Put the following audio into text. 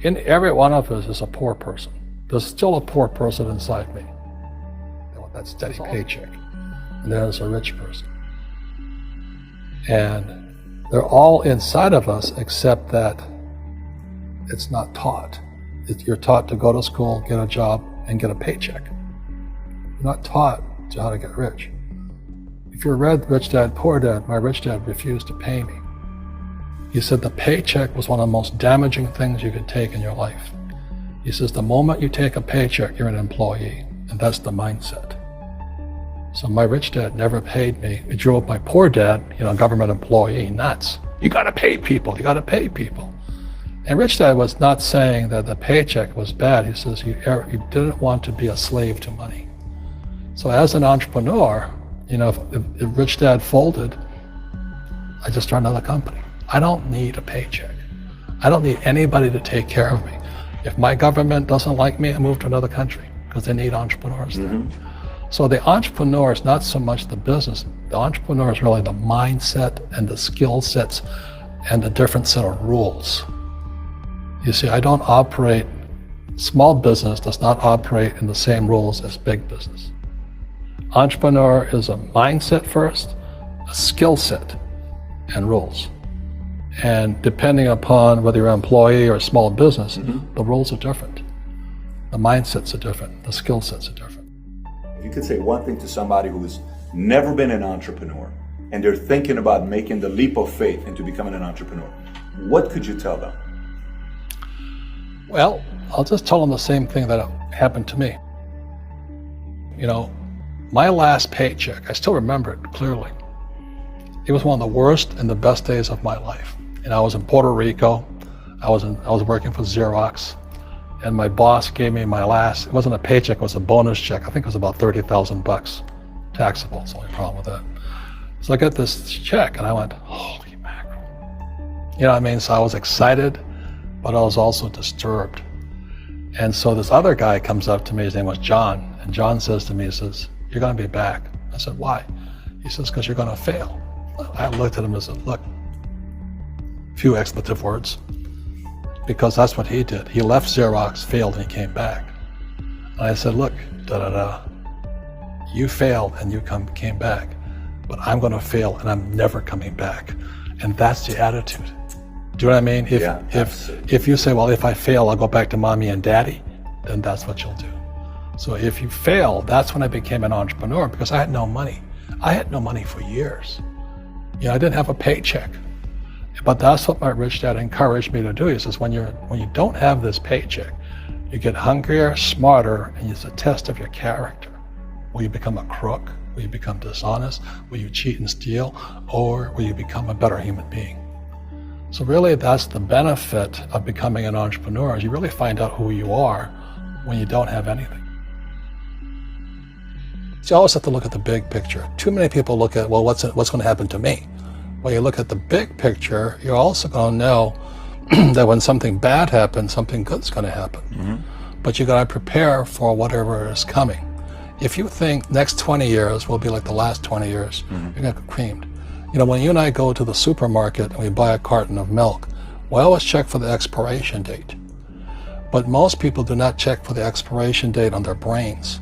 In every one of us is a poor person. There's still a poor person inside me. They want that steady paycheck. And there's a rich person. And they're all inside of us, except that it's not taught. You're taught to go to school, get a job, and get a paycheck. You're not taught to how to get rich. If you read Rich Dad, Poor Dad, my rich dad refused to pay me. He said the paycheck was one of the most damaging things you could take in your life. He says the moment you take a paycheck, you're an employee, and that's the mindset. So my rich dad never paid me. He drove my poor dad, government employee, nuts. You gotta pay people, you gotta pay people. And Rich Dad was not saying that the paycheck was bad. He says you didn't want to be a slave to money. So as an entrepreneur, if Rich Dad folded, I just started another company. I don't need a paycheck. I don't need anybody to take care of me. If my government doesn't like me, I move to another country because they need entrepreneurs there. So the entrepreneur is not so much the business. The entrepreneur is really the mindset and the skill sets and the different set of rules. You see, I don't operate, small business does not operate in the same rules as big business. Entrepreneur is a mindset first, a skill set, and rules. And depending upon whether you're an employee or a small business, the rules are different. The mindsets are different, the skill sets are different. If you could say one thing to somebody who's never been an entrepreneur and they're thinking about making the leap of faith into becoming an entrepreneur, what could you tell them? Well, I'll just tell them the same thing that happened to me. My last paycheck, I still remember it clearly. It was one of the worst and the best days of my life. And I was in Puerto Rico. I was working for Xerox, and my boss gave me my last, it wasn't a paycheck, it was a bonus check. I think it was about $30,000, taxable, it's the only problem with that. So I got this check and I went, holy mackerel. So I was excited, but I was also disturbed. And so this other guy comes up to me, his name was John, and John says to me, he says, you're gonna be back. I said, why? He says, because you're gonna fail. I looked at him and said, look, few expletive words, because that's what he did. He left Xerox, failed, and he came back. And I said, look, you failed and you came back, but I'm gonna fail and I'm never coming back. And that's the attitude. Do you know what I mean? If you say, well, if I fail, I'll go back to mommy and daddy, then that's what you'll do. So if you fail, that's when I became an entrepreneur, because I had no money. I had no money for years. I didn't have a paycheck. But that's what my rich dad encouraged me to do. He says, when you don't have this paycheck, you get hungrier, smarter, and it's a test of your character. Will you become a crook? Will you become dishonest? Will you cheat and steal? Or will you become a better human being? So really, that's the benefit of becoming an entrepreneur, is you really find out who you are when you don't have anything. So you always have to look at the big picture. Too many people look at, well, what's going to happen to me? When you look at the big picture, you're also going to know that when something bad happens, something good's going to happen. But you got to prepare for whatever is coming. If you think next 20 years will be like the last 20 years, you're going to get creamed. When you and I go to the supermarket and we buy a carton of milk, we always check for the expiration date. But most people do not check for the expiration date on their brains.